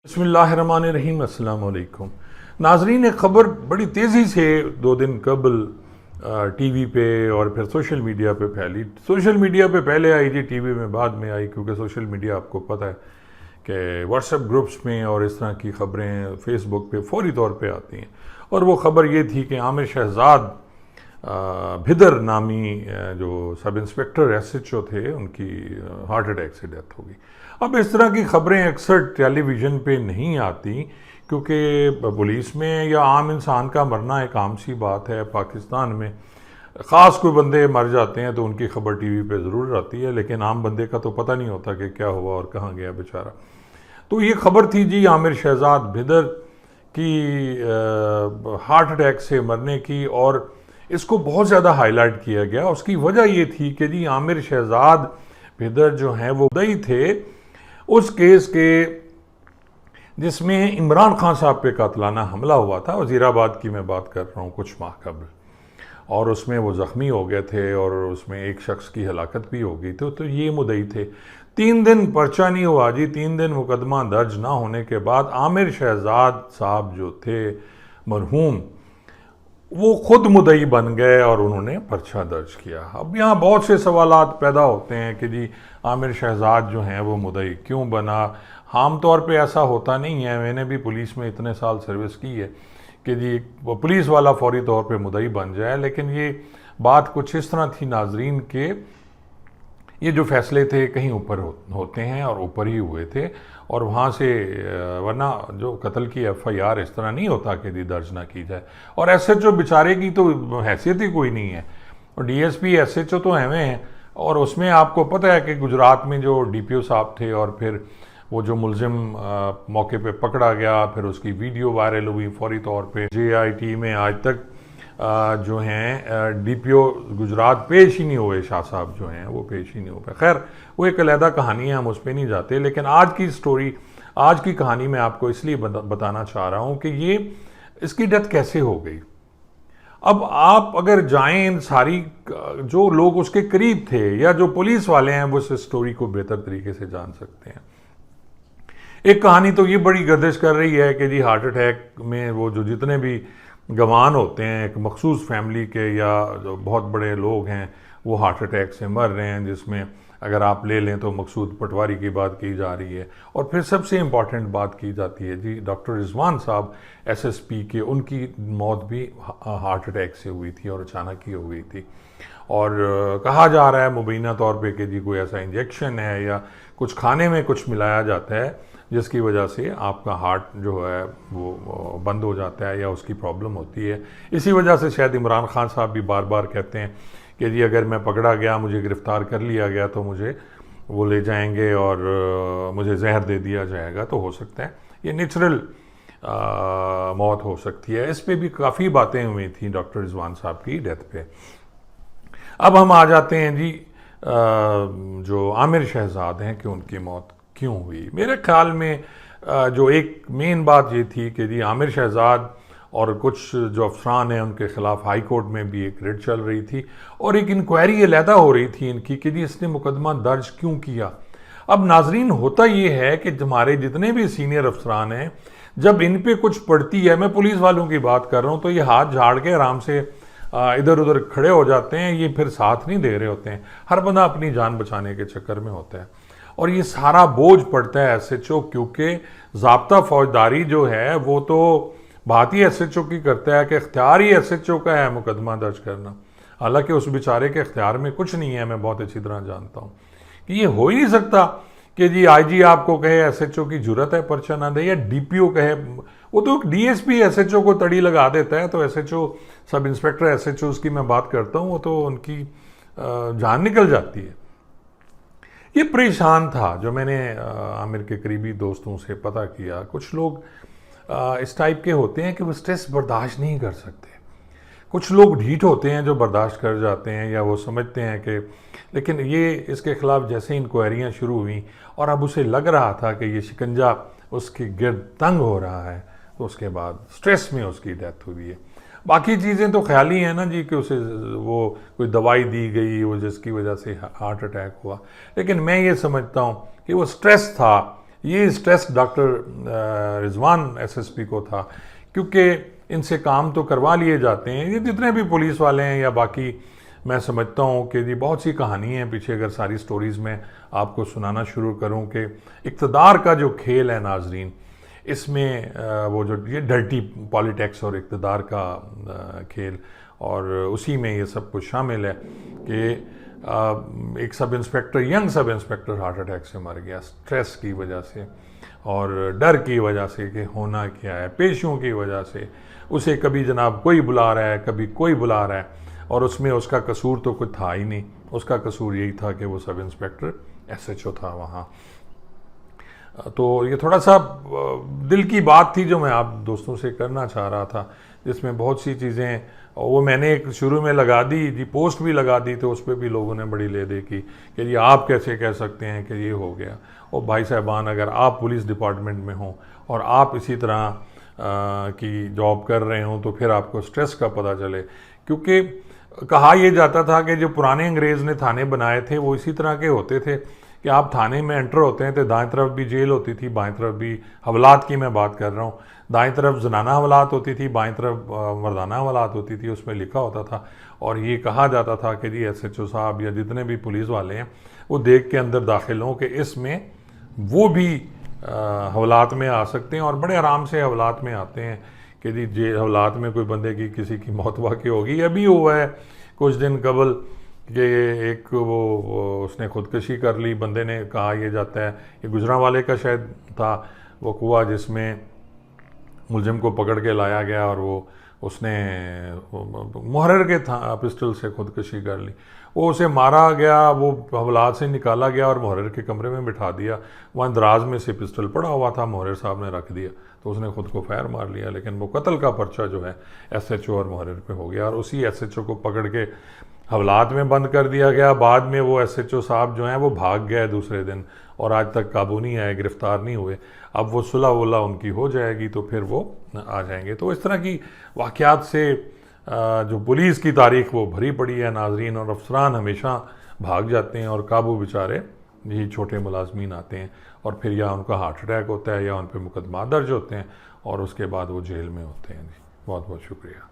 बिस्मिल्लाहिर्रहमानिर्रहीम। अस्सलाम वालेकुम नाजरीन, एक ख़बर बड़ी तेज़ी से 2 दिन कबल टीवी पे और फिर सोशल मीडिया पे फैली। सोशल मीडिया पे पहले आई जी, टीवी में बाद में आई, क्योंकि सोशल मीडिया आपको पता है कि व्हाट्सएप ग्रुप्स में और इस तरह की ख़बरें फेसबुक पे फौरी तौर पे आती हैं। और वो ख़बर ये थी कि आमिर शहजाद भिदर नामी जो सब इंस्पेक्टर SHO थे, उनकी हार्ट अटैक से डेथ हो गई। अब इस तरह की ख़बरें अक्सर टेलीविज़न पे नहीं आती, क्योंकि पुलिस में या आम इंसान का मरना एक आम सी बात है। पाकिस्तान में ख़ास कोई बंदे मर जाते हैं तो उनकी खबर टीवी पे ज़रूर आती है, लेकिन आम बंदे का तो पता नहीं होता कि क्या हुआ और कहाँ गया बेचारा। तो ये खबर थी जी आमिर शहजाद भिदर की हार्ट अटैक से मरने की, और इसको बहुत ज़्यादा हाईलाइट किया गया। उसकी वजह ये थी कि जी आमिर शहजाद भिदर जो हैं वो मुद्दई थे उस केस के जिसमें इमरान खान साहब पे कातलाना हमला हुआ था। वज़ीराबाद की मैं बात कर रहा हूँ, कुछ माह कबल, और उसमें वो ज़ख्मी हो गए थे और उसमें एक शख्स की हलाकत भी हो गई थी। तो ये मुद्दई थे। 3 दिन पर्चा नहीं हुआ जी, 3 दिन मुकदमा दर्ज ना होने के बाद आमिर शहजाद साहब जो थे मरहूम, वो खुद मुद्दई बन गए और उन्होंने पर्चा दर्ज किया। अब यहाँ बहुत से सवालात पैदा होते हैं कि जी आमिर शहजाद जो हैं वो मुद्दई क्यों बना। आम तौर पे ऐसा होता नहीं है। मैंने भी पुलिस में इतने साल सर्विस की है कि जी वो पुलिस वाला फौरी तौर पे मुद्दई बन जाए, लेकिन ये बात कुछ इस तरह थी नाजरीन के ये जो फैसले थे कहीं ऊपर होते हैं और ऊपर ही हुए थे। और वहाँ से वरना जो कत्ल की FIR इस तरह नहीं होता कि दर्ज ना की जाए। और SHO बेचारे की तो हैसियत ही कोई नहीं है, और DSP SHO तो एवं हैं। और उसमें आपको पता है कि गुजरात में जो DPO साहब थे और फिर वो जो मुलजिम मौके पे पकड़ा गया, फिर उसकी वीडियो वायरल हुई फौरी तौर पे। JIT में आज तक जो हैं DPO गुजरात पेश ही नहीं हुए। शाह साहब जो हैं वो पेश ही नहीं हो पाए। खैर वो एक अलहदा कहानी है, हम उस पर नहीं जाते। लेकिन आज की स्टोरी, आज की कहानी मैं आपको इसलिए बताना चाह रहा हूँ कि ये इसकी डेथ कैसे हो गई। अब आप अगर जाएं, इन सारी जो लोग उसके करीब थे या जो पुलिस वाले हैं वो इस स्टोरी को बेहतर तरीके से जान सकते हैं। एक कहानी तो ये बड़ी गर्दिश कर रही है कि जी हार्ट अटैक में वो जो जितने भी गवान होते हैं एक मखसूस फैमिली के या जो बहुत बड़े लोग हैं वो हार्ट अटैक से मर रहे हैं, जिसमें अगर आप ले लें तो मकसूद पटवारी की बात की जा रही है। और फिर सबसे इम्पॉर्टेंट बात की जाती है जी डॉक्टर रिजवान साहब SSP के, उनकी मौत भी हार्ट अटैक से हुई थी और अचानक ही हो गई थी। और कहा जा रहा है मुबीना तौर पे कि जी कोई ऐसा इंजेक्शन है या कुछ खाने में कुछ मिलाया जाता है जिसकी वजह से आपका हार्ट जो है वो बंद हो जाता है या उसकी प्रॉब्लम होती है। इसी वजह से शायद इमरान खान साहब भी बार बार कहते हैं कि जी अगर मैं पकड़ा गया, मुझे गिरफ़्तार कर लिया गया तो मुझे वो ले जाएंगे और मुझे जहर दे दिया जाएगा। तो हो सकता है ये नेचुरल मौत हो सकती है। इस पर भी काफ़ी बातें हुई थी डॉक्टर रिजवान साहब की डेथ पे। अब हम आ जाते हैं जी जो आमिर शहजाद हैं कि उनकी मौत क्यों हुई। मेरे ख्याल में जो एक मेन बात ये थी कि जी आमिर शहजाद और कुछ जो अफसरान हैं उनके ख़िलाफ़ हाई कोर्ट में भी एक रिट चल रही थी और एक इंक्वायरी अलहदा हो रही थी इनकी कि जी इसने मुकदमा दर्ज क्यों किया। अब नाजरीन होता ये है कि हमारे जितने भी सीनियर अफसरान हैं, जब इन पे कुछ पड़ती है, मैं पुलिस वालों की बात कर रहा हूँ, तो ये हाथ झाड़ के आराम से इधर उधर खड़े हो जाते हैं। ये फिर साथ नहीं दे रहे होते हैं। हर बंदा अपनी जान बचाने के चक्कर में होता है और ये सारा बोझ पड़ता है SHO, क्योंकि ज़ाब्ता फौजदारी जो है वो तो बात ही SHO की करता है कि इख्तियार ही SHO का है मुकदमा दर्ज करना। हालांकि उस बेचारे के इख्तियार में कुछ नहीं है। मैं बहुत अच्छी तरह जानता हूँ कि ये हो ही नहीं सकता कि जी IG आपको कहे SHO की जरूरत है पर्चा ना दे, या DPO कहे। वो तो DSP SHO को तड़ी लगा देता है। तो SHO सब इंस्पेक्टर SHO की मैं बात करता हूँ, वो तो उनकी जान निकल जाती है। ये परेशान था जो मैंने आमिर के करीबी दोस्तों से पता किया। कुछ लोग इस टाइप के होते हैं कि वो स्ट्रेस बर्दाश्त नहीं कर सकते। कुछ लोग ढीठ होते हैं जो बर्दाश्त कर जाते हैं या वो समझते हैं कि, लेकिन ये इसके ख़िलाफ़ जैसे इंक्वायरियाँ शुरू हुई और अब उसे लग रहा था कि ये शिकंजा उसके गिर्द तंग हो रहा है, तो उसके बाद स्ट्रेस में उसकी डेथ हुई है। बाकी चीज़ें तो ख्याली हैं ना जी कि उसे वो कोई दवाई दी गई वो जिसकी वजह से हार्ट अटैक हुआ, लेकिन मैं ये समझता हूँ कि वो स्ट्रेस था ये स्ट्रेस डॉक्टर रिजवान एसएसपी को था, क्योंकि इनसे काम तो करवा लिए जाते हैं। ये जितने भी पुलिस वाले हैं या बाकी, मैं समझता हूँ कि जी बहुत सी कहानी है पीछे। अगर सारी स्टोरीज़ में आपको सुनाना शुरू करूँ कि इक़्तिदार का जो खेल है नाजरीन, इसमें वो जो ये डर्टी पॉलिटिक्स और इक़्तिदार का खेल, और उसी में ये सब कुछ शामिल है कि एक sub inspector, young sub inspector heart attack से मर गया स्ट्रेस की वजह से और डर की वजह से कि होना क्या है, पेशियों की वजह से। उसे कभी जनाब कोई बुला रहा है, कभी कोई बुला रहा है, और उसमें उसका कसूर तो कुछ था ही नहीं। उसका कसूर यही था कि वो सब इंस्पेक्टर एसएचओ था वहाँ। तो ये थोड़ा सा दिल की बात थी जो मैं आप दोस्तों से करना चाह रहा था, जिसमें बहुत सी चीज़ें, वो मैंने एक शुरू में लगा दी जी, पोस्ट भी लगा दी, तो उस पर भी लोगों ने बड़ी ले दे की कि ये आप कैसे कह सकते हैं कि ये हो गया। और भाई साहबान, अगर आप पुलिस डिपार्टमेंट में हों और आप इसी तरह की जॉब कर रहे हों तो फिर आपको स्ट्रेस का पता चले। क्योंकि कहा यह जाता था कि जो पुराने अंग्रेज़ ने थाने बनाए थे वो इसी तरह के होते थे कि आप थाने में एंटर होते हैं तो दाएं तरफ भी जेल होती थी, बाएं तरफ भी, हवलात की मैं बात कर रहा हूँ, दाएं तरफ जनाना हवलात होती थी, बाएं तरफ मर्दाना हवलात होती थी। उसमें लिखा होता था और ये कहा जाता था कि जी एसएचओ साहब या जितने भी पुलिस वाले हैं वो देख के अंदर दाखिल हों कि इसमें वो भी हवलात में आ सकते हैं, और बड़े आराम से हवलात में आते हैं कि जी जेल हवलात में कोई बंदे की किसी की मौत वाक़ई होगी। अभी हुआ है कुछ दिन कबल कि एक वो उसने खुदकशी कर ली, बंदे ने, कहा यह जाता है ये गुजरांवाले का शायद था वो कुआ, जिसमें मुलजिम को पकड़ के लाया गया और वो उसने मुहर्रर के था पिस्टल से खुदकशी कर ली। वो उसे मारा गया, वो हवलात से निकाला गया और मुहर्रर के कमरे में बिठा दिया। वहाँ दराज में से पिस्टल पड़ा हुआ था, मुहर्रर साहब ने रख दिया तो उसने खुद को फायर मार लिया। लेकिन वो कत्ल का पर्चा जो है एसएचओ और मुहर्रर पे हो गया और उसी एसएचओ को पकड़ के हवलात में बंद कर दिया गया। बाद में वो एसएचओ साहब जो हैं वो भाग गए दूसरे दिन और आज तक काबू नहीं आए, गिरफ्तार नहीं हुए। अब वो सुलह वुलह उनकी हो जाएगी तो फिर वो आ जाएंगे। तो इस तरह की वाक़यात से जो पुलिस की तारीख वो भरी पड़ी है नाजरीन, और अफसरान हमेशा भाग जाते हैं और काबू बेचारे यही छोटे मुलाजमीन आते हैं और फिर या उनका हार्ट अटैक होता है या उन पर मुकदमा दर्ज होते हैं और उसके बाद वो जेल में होते हैं। जी बहुत बहुत शुक्रिया।